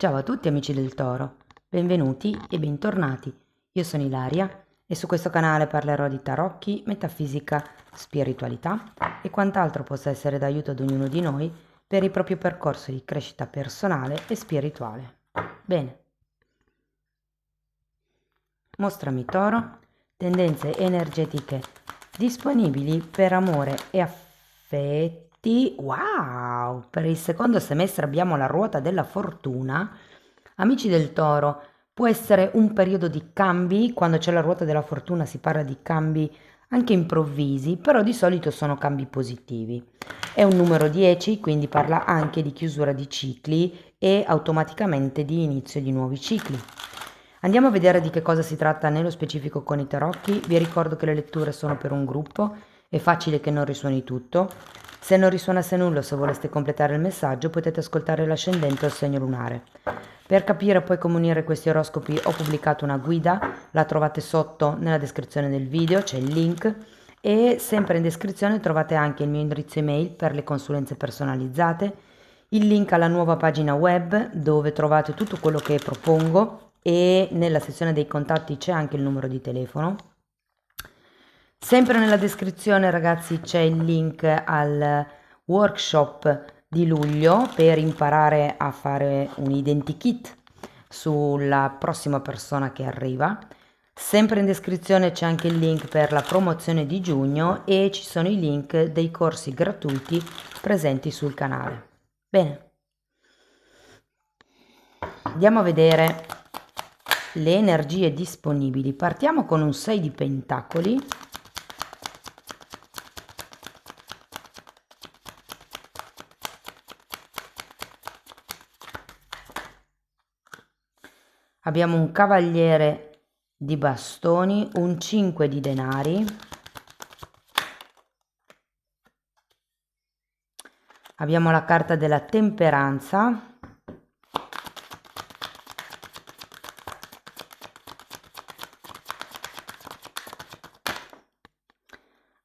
Ciao a tutti amici del Toro, benvenuti e bentornati. Io sono Ilaria e su questo canale parlerò di tarocchi, metafisica, spiritualità e quant'altro possa essere d'aiuto ad ognuno di noi per il proprio percorso di crescita personale e spirituale. Bene, mostrami Toro, tendenze energetiche disponibili per amore e affetti. Wow! Per il secondo semestre abbiamo la ruota della fortuna. Amici del Toro, può essere un periodo di cambi, quando c'è la ruota della fortuna si parla di cambi anche improvvisi, però di solito sono cambi positivi. È un numero 10, quindi parla anche di chiusura di cicli e automaticamente di inizio di nuovi cicli. Andiamo a vedere di che cosa si tratta nello specifico con i tarocchi. Vi ricordo che le letture sono per un gruppo, è facile che non risuoni tutto. Se non risuonasse nulla o se voleste completare il messaggio potete ascoltare l'ascendente o il segno lunare. Per capire poi come unire questi oroscopi ho pubblicato una guida, la trovate sotto nella descrizione del video, c'è il link e sempre in descrizione trovate anche il mio indirizzo email per le consulenze personalizzate, il link alla nuova pagina web dove trovate tutto quello che propongo e nella sezione dei contatti c'è anche il numero di telefono. Sempre nella descrizione ragazzi c'è il link al workshop di luglio per imparare a fare un identikit sulla prossima persona che arriva. Sempre in descrizione c'è anche il link per la promozione di giugno e ci sono i link dei corsi gratuiti presenti sul canale. Bene, andiamo a vedere le energie disponibili. Partiamo con un 6 di pentacoli. Abbiamo un cavaliere di bastoni, un 5 di denari, abbiamo la carta della temperanza,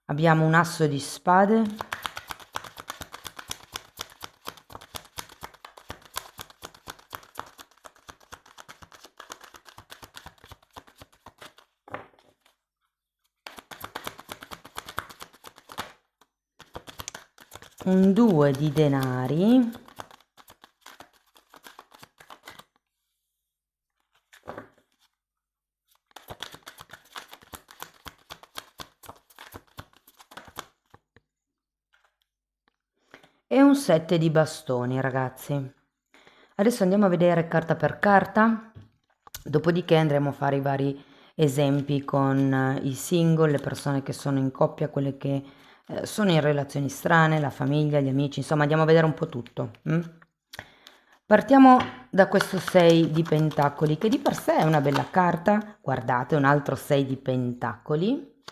abbiamo un asso di spade, un 2 di denari, e un 7 di bastoni ragazzi. Adesso andiamo a vedere carta per carta, dopodiché andremo a fare i vari esempi con i single, le persone che sono in coppia, quelle che sono in relazioni strane, la famiglia, gli amici, insomma andiamo a vedere un po' tutto. Partiamo da questo 6 di pentacoli che di per sé è una bella carta, guardate un altro 6 di pentacoli,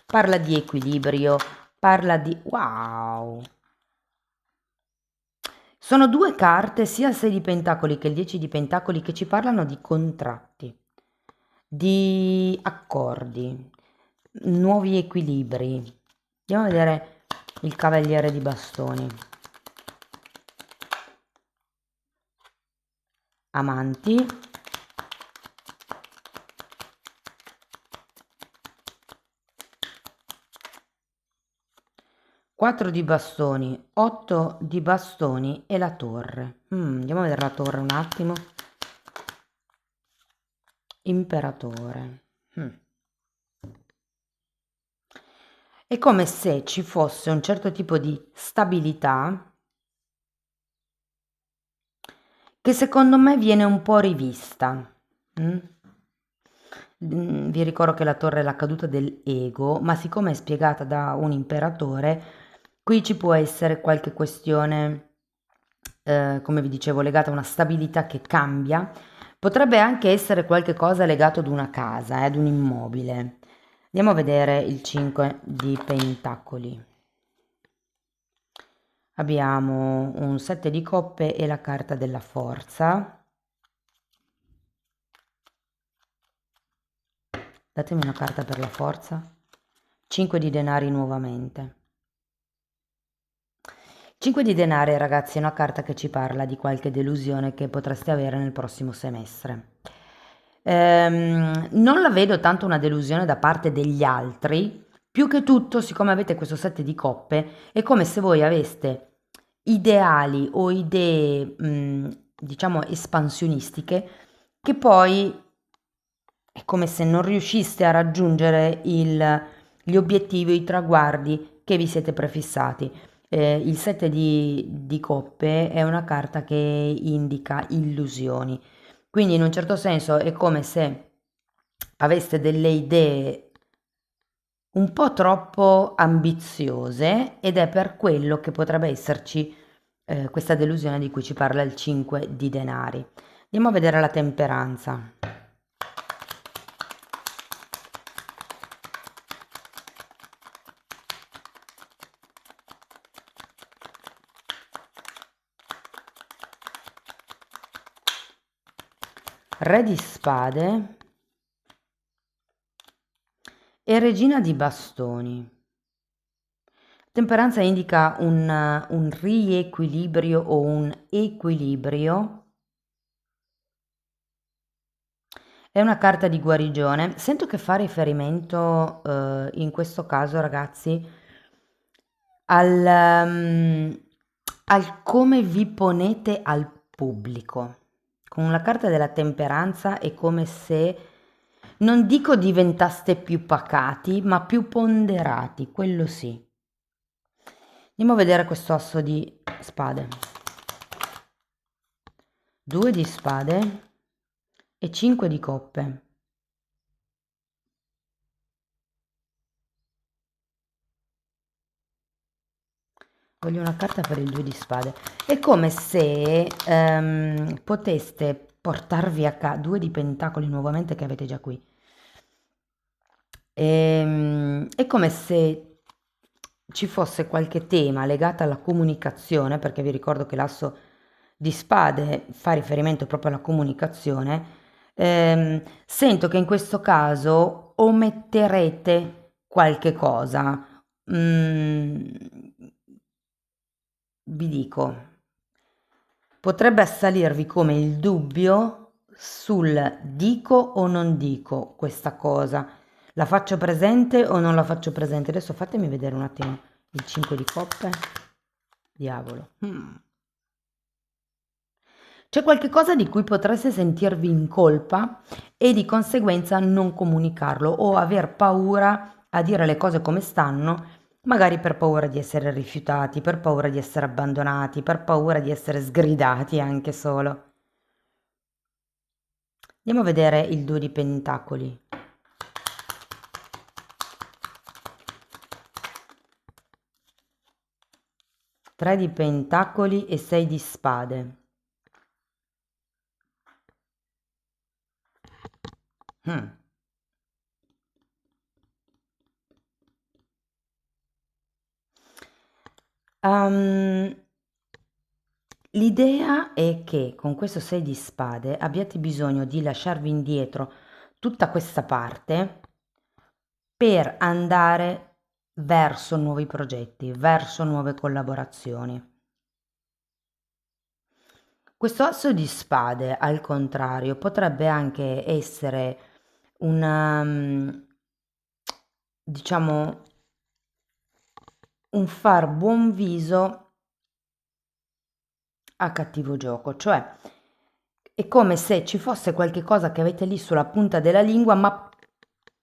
parla di equilibrio, parla di wow! Sono due carte, sia il 6 di pentacoli che il 10 di pentacoli, che ci parlano di contratti, di accordi, nuovi equilibri. Andiamo a vedere il cavaliere di bastoni. Amanti. Quattro di bastoni, 8 di bastoni e la torre. Andiamo a vedere la torre un attimo. Imperatore. È come se ci fosse un certo tipo di stabilità che secondo me viene un po' rivista. Vi ricordo che la torre è la caduta dell'ego, ma siccome è spiegata da un imperatore, qui ci può essere qualche questione, come vi dicevo, legata a una stabilità che cambia. Potrebbe anche essere qualche cosa legato ad una casa, ad un immobile. Andiamo a vedere il 5 di pentacoli. Abbiamo un 7 di coppe e la carta della forza. Datemi una carta per la forza. 5 di denari nuovamente. 5 di denari, ragazzi, è una carta che ci parla di qualche delusione che potreste avere nel prossimo semestre. Non la vedo tanto una delusione da parte degli altri, più che tutto, siccome avete questo 7 di coppe, è come se voi aveste ideali o idee, diciamo, espansionistiche, che poi è come se non riusciste a raggiungere gli obiettivi, i traguardi che vi siete prefissati. Il 7 di coppe è una carta che indica illusioni, quindi in un certo senso è come se aveste delle idee un po' troppo ambiziose ed è per quello che potrebbe esserci questa delusione di cui ci parla il 5 di denari. Andiamo a vedere la temperanza. Re di spade e regina di bastoni. Temperanza indica un riequilibrio o un equilibrio. È una carta di guarigione. Sento che fa riferimento in questo caso, ragazzi, al come vi ponete al pubblico. Con la carta della temperanza è come se, non dico diventaste più pacati, ma più ponderati, quello sì. Andiamo a vedere questo asso di spade. 2 di spade e 5 di coppe. Voglio una carta per il 2 di spade. È come se poteste portarvi a casa 2 di pentacoli nuovamente che avete già qui. È come se ci fosse qualche tema legato alla comunicazione, perché vi ricordo che l'asso di spade fa riferimento proprio alla comunicazione. Sento che in questo caso ometterete qualche cosa. Vi dico, potrebbe assalirvi come il dubbio sul dico o non dico questa cosa, la faccio presente o non la faccio presente. Adesso fatemi vedere un attimo il 5 di coppe, diavolo. C'è qualche cosa di cui potreste sentirvi in colpa e di conseguenza non comunicarlo o aver paura a dire le cose come stanno, magari per paura di essere rifiutati, per paura di essere abbandonati, per paura di essere sgridati anche solo. Andiamo a vedere il 2 di pentacoli. Tre di pentacoli e 6 di spade. L'idea è che con questo 6 di spade abbiate bisogno di lasciarvi indietro tutta questa parte per andare verso nuovi progetti, verso nuove collaborazioni. Questo asso di spade, al contrario, potrebbe anche essere diciamo, un far buon viso a cattivo gioco, cioè è come se ci fosse qualche cosa che avete lì sulla punta della lingua, ma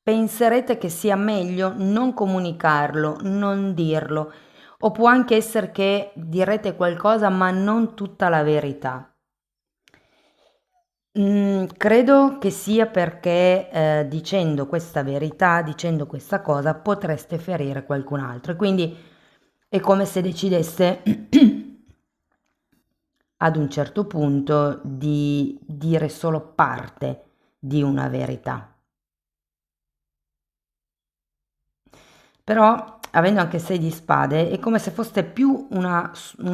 penserete che sia meglio non comunicarlo, non dirlo, o può anche essere che direte qualcosa ma non tutta la verità. Credo che sia perché dicendo questa verità, dicendo questa cosa, potreste ferire qualcun altro. E quindi è come se decideste ad un certo punto di dire solo parte di una verità. Però, avendo anche 6 di spade, è come se fosse più una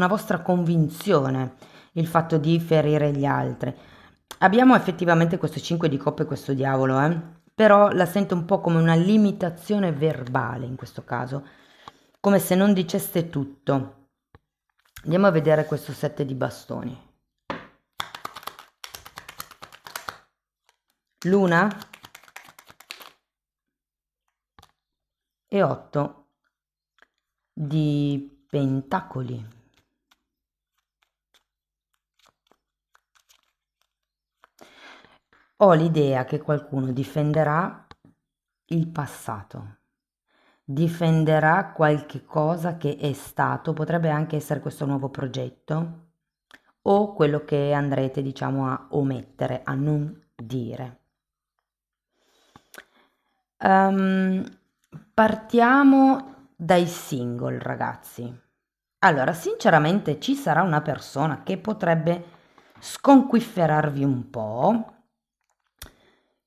vostra convinzione il fatto di ferire gli altri. Abbiamo effettivamente questo 5 di coppe e questo diavolo, però la sento un po' come una limitazione verbale in questo caso, come se non diceste tutto. Andiamo a vedere questo 7 di bastoni. Luna e 8 di pentacoli. Ho l'idea che qualcuno difenderà il passato, difenderà qualche cosa che è stato, potrebbe anche essere questo nuovo progetto o quello che andrete, diciamo, a omettere, a non dire. Ehm, Partiamo dai single, ragazzi. Allora, sinceramente ci sarà una persona che potrebbe sconquifferarvi un po'.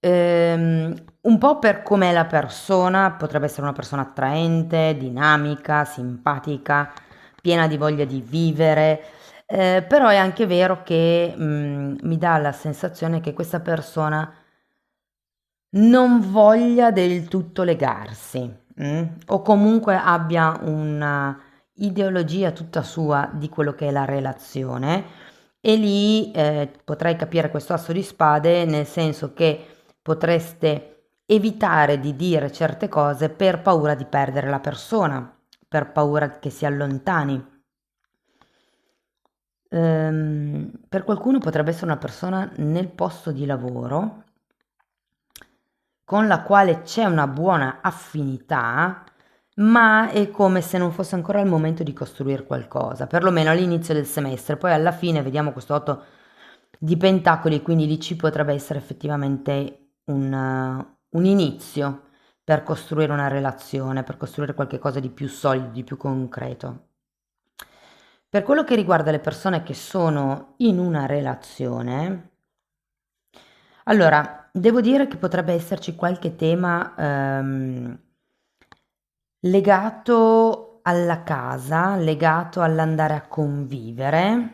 Un po' per com'è la persona, potrebbe essere una persona attraente, dinamica, simpatica, piena di voglia di vivere, però è anche vero che mi dà la sensazione che questa persona non voglia del tutto legarsi, o comunque abbia una ideologia tutta sua di quello che è la relazione e lì potrei capire questo asso di spade nel senso che potreste evitare di dire certe cose per paura di perdere la persona, per paura che si allontani. Per qualcuno potrebbe essere una persona nel posto di lavoro con la quale c'è una buona affinità, ma è come se non fosse ancora il momento di costruire qualcosa, perlomeno all'inizio del semestre. Poi alla fine vediamo questo 8 di pentacoli, quindi lì ci potrebbe essere effettivamente un inizio per costruire una relazione, per costruire qualcosa di più solido, di più concreto. Per quello che riguarda le persone che sono in una relazione, allora, devo dire che potrebbe esserci qualche tema legato alla casa, legato all'andare a convivere.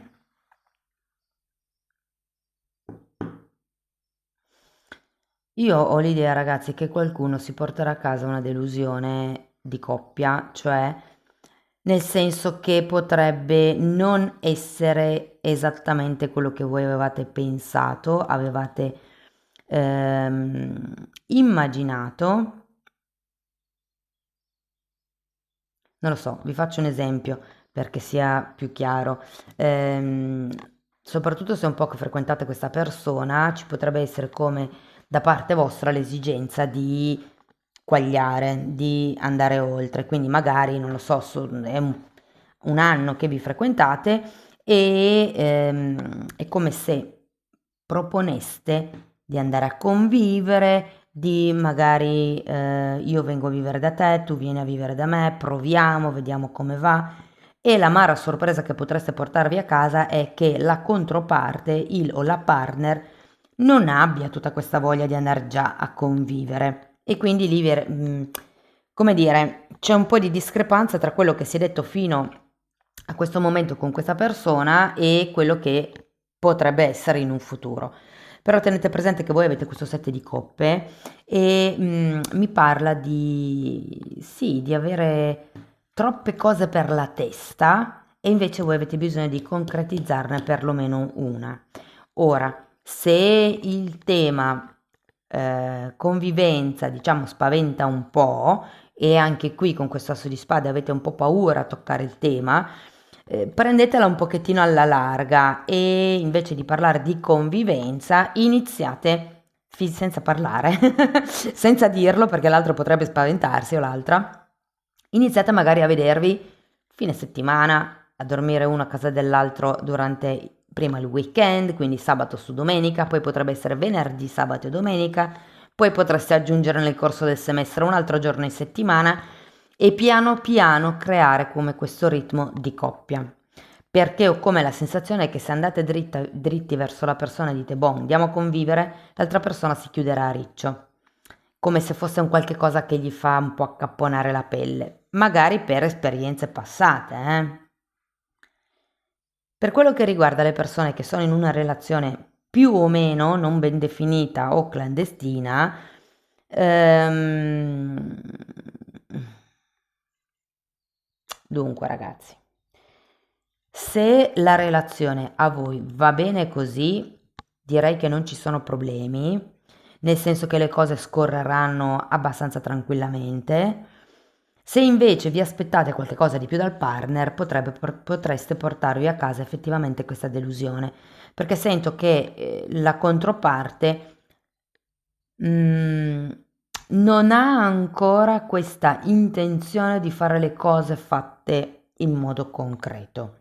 Io ho l'idea, ragazzi, che qualcuno si porterà a casa una delusione di coppia, cioè nel senso che potrebbe non essere esattamente quello che voi avevate pensato, avevate immaginato. Non lo so, vi faccio un esempio perché sia più chiaro. Ehm, Soprattutto se un po' che frequentate questa persona, ci potrebbe essere come da parte vostra l'esigenza di quagliare, di andare oltre. Quindi magari, non lo so, è un anno che vi frequentate e è come se proponeste di andare a convivere, di magari io vengo a vivere da te, tu vieni a vivere da me, proviamo, vediamo come va. E l'amara sorpresa che potreste portarvi a casa è che la controparte, il o la partner, non abbia tutta questa voglia di andare già a convivere. E quindi lì, come dire, c'è un po' di discrepanza tra quello che si è detto fino a questo momento con questa persona e quello che potrebbe essere in un futuro. Però tenete presente che voi avete questo 7 di coppe e mi parla di, sì, di avere troppe cose per la testa e invece voi avete bisogno di concretizzarne perlomeno una. Ora, se il tema convivenza, diciamo, spaventa un po' e anche qui con questo asso di spade avete un po' paura a toccare il tema, prendetela un pochettino alla larga e invece di parlare di convivenza iniziate senza parlare, senza dirlo perché l'altro potrebbe spaventarsi o l'altra, iniziate magari a vedervi fine settimana, a dormire uno a casa dell'altro durante prima il weekend, quindi sabato su domenica, poi potrebbe essere venerdì, sabato e domenica, poi potreste aggiungere nel corso del semestre un altro giorno in settimana e piano piano creare come questo ritmo di coppia. Perché ho come la sensazione che se andate dritti verso la persona e dite, boh, andiamo a convivere, l'altra persona si chiuderà a riccio, come se fosse un qualche cosa che gli fa un po' accapponare la pelle, magari per esperienze passate, eh. Per quello che riguarda le persone che sono in una relazione più o meno non ben definita o clandestina, ehm, dunque ragazzi, Se la relazione a voi va bene così, direi che non ci sono problemi, nel senso che le cose scorreranno abbastanza tranquillamente. Se invece vi aspettate qualcosa di più dal partner, potreste portarvi a casa effettivamente questa delusione, perché sento che la controparte mm, non ha ancora questa intenzione di fare le cose fatte in modo concreto.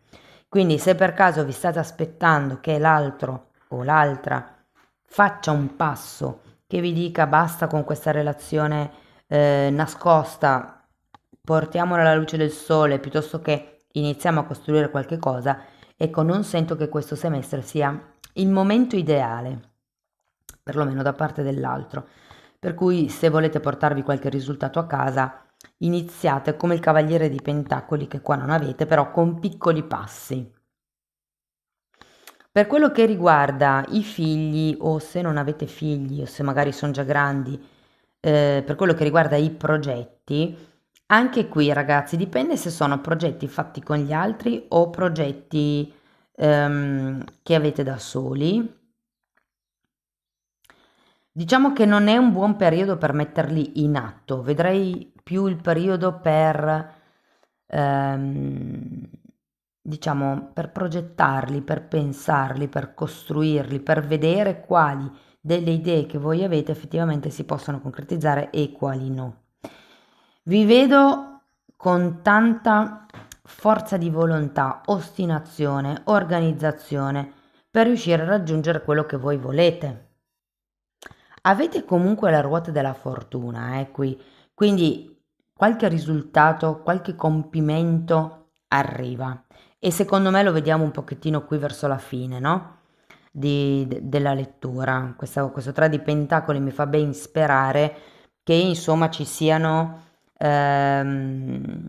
Quindi se per caso vi state aspettando che l'altro o l'altra faccia un passo che vi dica basta con questa relazione nascosta, portiamola alla luce del sole piuttosto che iniziamo a costruire qualche cosa, ecco, non sento che questo semestre sia il momento ideale, perlomeno da parte dell'altro. Per cui se volete portarvi qualche risultato a casa, iniziate come il Cavaliere di Pentacoli, che qua non avete, però con piccoli passi. Per quello che riguarda i figli, o se non avete figli, o se magari sono già grandi, per quello che riguarda i progetti, anche qui ragazzi, dipende se sono progetti fatti con gli altri o progetti che avete da soli. Diciamo che non è un buon periodo per metterli in atto, vedrei più il periodo per, ehm, diciamo, per progettarli, per pensarli, per costruirli, per vedere quali delle idee che voi avete effettivamente si possono concretizzare e quali no. Vi vedo con tanta forza di volontà, ostinazione, organizzazione per riuscire a raggiungere quello che voi volete. Avete comunque la ruota della fortuna, qui, quindi qualche risultato, qualche compimento arriva e secondo me lo vediamo un pochettino qui verso la fine, no? Della lettura. Questo 3 di pentacoli mi fa ben sperare che insomma ci siano ehm,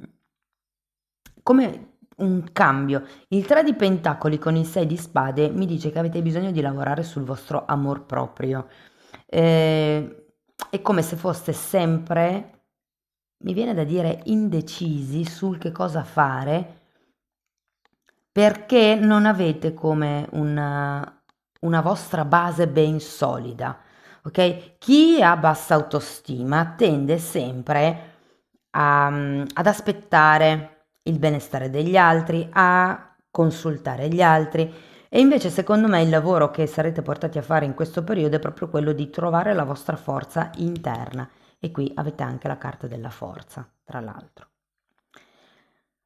come un cambio. Il 3 di pentacoli con il 6 di spade mi dice che avete bisogno di lavorare sul vostro amor proprio. È come se foste sempre, mi viene da dire, indecisi sul che cosa fare perché non avete come una vostra base ben solida, ok? Chi ha bassa autostima tende sempre ad aspettare il benestare degli altri, a consultare gli altri e invece secondo me il lavoro che sarete portati a fare in questo periodo è proprio quello di trovare la vostra forza interna e qui avete anche la carta della forza, tra l'altro.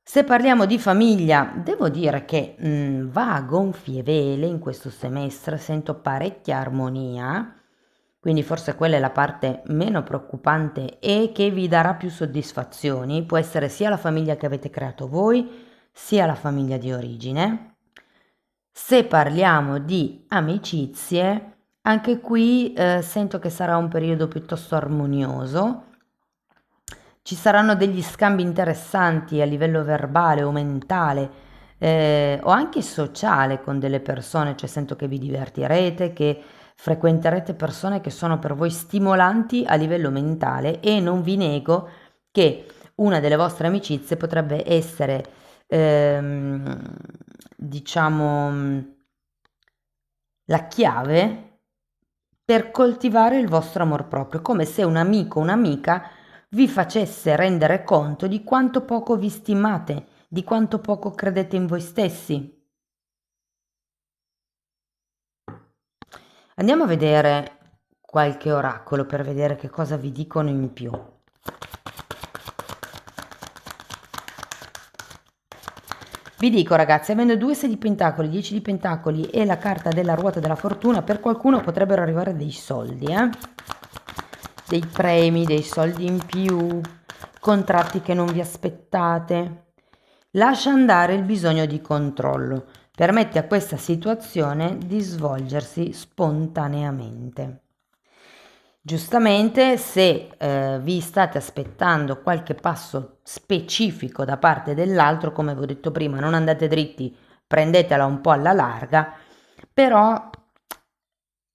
Se parliamo di famiglia, devo dire che va a gonfie vele in questo semestre, sento parecchia armonia, quindi forse quella è la parte meno preoccupante e che vi darà più soddisfazioni. Può essere sia la famiglia che avete creato voi, sia la famiglia di origine. Se parliamo di amicizie, anche qui sento che sarà un periodo piuttosto armonioso. Ci saranno degli scambi interessanti a livello verbale o mentale o anche sociale con delle persone, cioè sento che vi divertirete, che frequenterete persone che sono per voi stimolanti a livello mentale e non vi nego che una delle vostre amicizie potrebbe essere, diciamo, la chiave per coltivare il vostro amor proprio, come se un amico o un'amica vi facesse rendere conto di quanto poco vi stimate, di quanto poco credete in voi stessi. Andiamo a vedere qualche oracolo per vedere che cosa vi dicono in più. Vi dico ragazzi, avendo 2 6 di pentacoli, 10 di pentacoli e la carta della ruota della fortuna, per qualcuno potrebbero arrivare dei soldi, dei premi, dei soldi in più, contratti che non vi aspettate. Lascia andare il bisogno di controllo, permette a questa situazione di svolgersi spontaneamente. Giustamente, se vi state aspettando qualche passo specifico da parte dell'altro, come vi ho detto prima, non andate dritti, prendetela un po' alla larga, però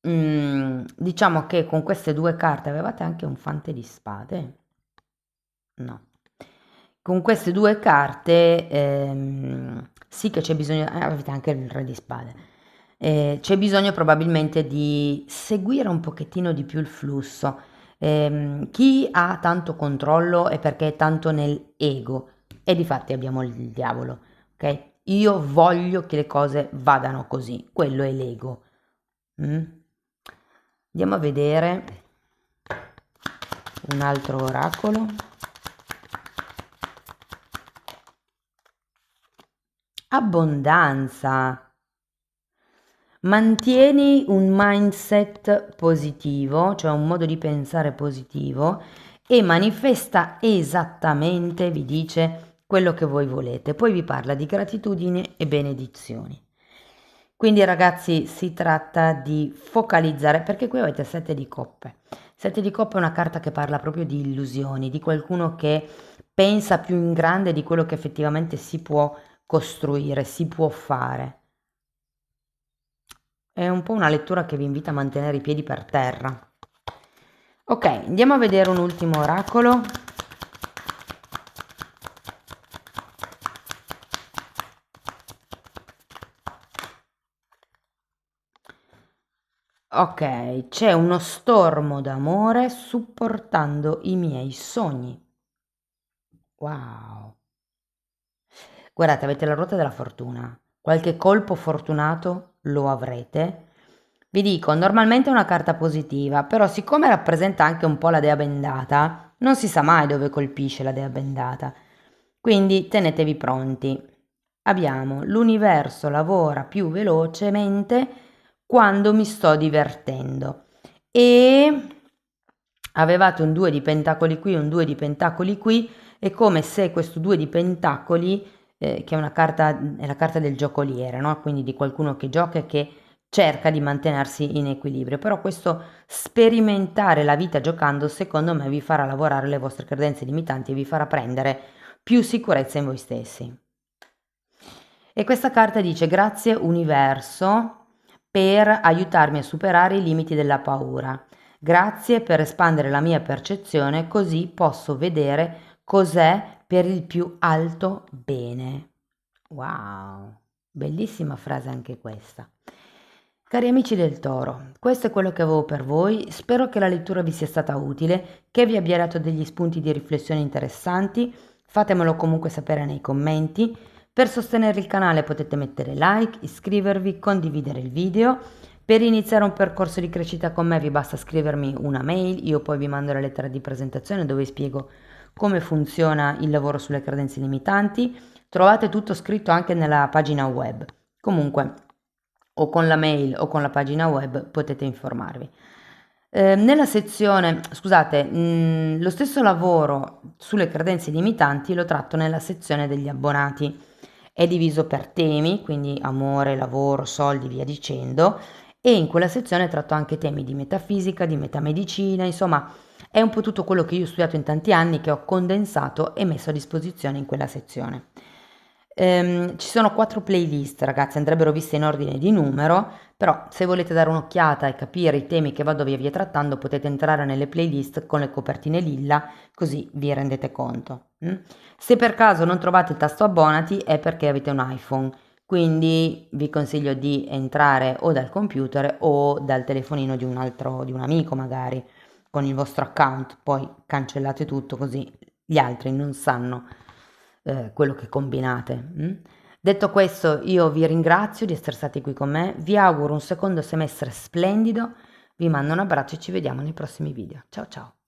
diciamo che con queste due carte avevate anche un fante di spade? No. Con queste due carte sì che c'è bisogno, avete anche il re di spade, c'è bisogno probabilmente di seguire un pochettino di più il flusso. Chi ha tanto controllo è perché è tanto nel ego e difatti abbiamo il diavolo, ok? Io voglio che le cose vadano così, quello è l'ego. Mm? Andiamo a vedere un altro oracolo. Abbondanza. Mantieni un mindset positivo, cioè un modo di pensare positivo e manifesta esattamente, vi dice, quello che voi volete. Poi vi parla di gratitudine e benedizioni. Quindi ragazzi si tratta di focalizzare, perché qui avete 7 di coppe. 7 di coppe è una carta che parla proprio di illusioni, di qualcuno che pensa più in grande di quello che effettivamente si può costruire, si può fare. È un po' una lettura che vi invita a mantenere i piedi per terra. Ok, andiamo a vedere un ultimo oracolo. Ok, c'è uno stormo d'amore supportando i miei sogni. Wow. Guardate, avete la ruota della fortuna. Qualche colpo fortunato lo avrete. Vi dico, normalmente è una carta positiva, però siccome rappresenta anche un po' la dea bendata, non si sa mai dove colpisce la dea bendata. Quindi tenetevi pronti. Abbiamo l'universo lavora più velocemente quando mi sto divertendo. E avevate un 2 di pentacoli qui, un 2 di pentacoli qui, è come se questo 2 di pentacoli, che è una carta, è la carta del giocoliere, no? Quindi di qualcuno che gioca e che cerca di mantenersi in equilibrio, però questo sperimentare la vita giocando secondo me vi farà lavorare le vostre credenze limitanti e vi farà prendere più sicurezza in voi stessi. E questa carta dice grazie universo per aiutarmi a superare i limiti della paura. Grazie per espandere la mia percezione così posso vedere cos'è per il più alto bene. Wow, bellissima frase anche questa. Cari amici del Toro, questo è quello che avevo per voi, spero che la lettura vi sia stata utile, che vi abbia dato degli spunti di riflessione interessanti, fatemelo comunque sapere nei commenti. Per sostenere il canale potete mettere like, iscrivervi, condividere il video. Per iniziare un percorso di crescita con me vi basta scrivermi una mail, io poi vi mando la lettera di presentazione dove vi spiego come funziona il lavoro sulle credenze limitanti. Trovate tutto scritto anche nella pagina web. Comunque, o con la mail o con la pagina web potete informarvi. Nella sezione, scusate, lo stesso lavoro sulle credenze limitanti lo tratto nella sezione degli abbonati. È diviso per temi, quindi amore, lavoro, soldi, via dicendo, e in quella sezione tratto anche temi di metafisica, di metamedicina, insomma, è un po' tutto quello che io ho studiato in tanti anni che ho condensato e messo a disposizione in quella sezione. Ci sono 4 playlist, ragazzi, andrebbero viste in ordine di numero, però se volete dare un'occhiata e capire i temi che vado via via trattando, potete entrare nelle playlist con le copertine lilla, così vi rendete conto. Se per caso non trovate il tasto abbonati è perché avete un iPhone, quindi vi consiglio di entrare o dal computer o dal telefonino di un altro, di un amico magari, con il vostro account, poi cancellate tutto così gli altri non sanno quello che combinate. Detto questo, io vi ringrazio di essere stati qui con me, vi auguro un secondo semestre splendido, vi mando un abbraccio e ci vediamo nei prossimi video. Ciao ciao!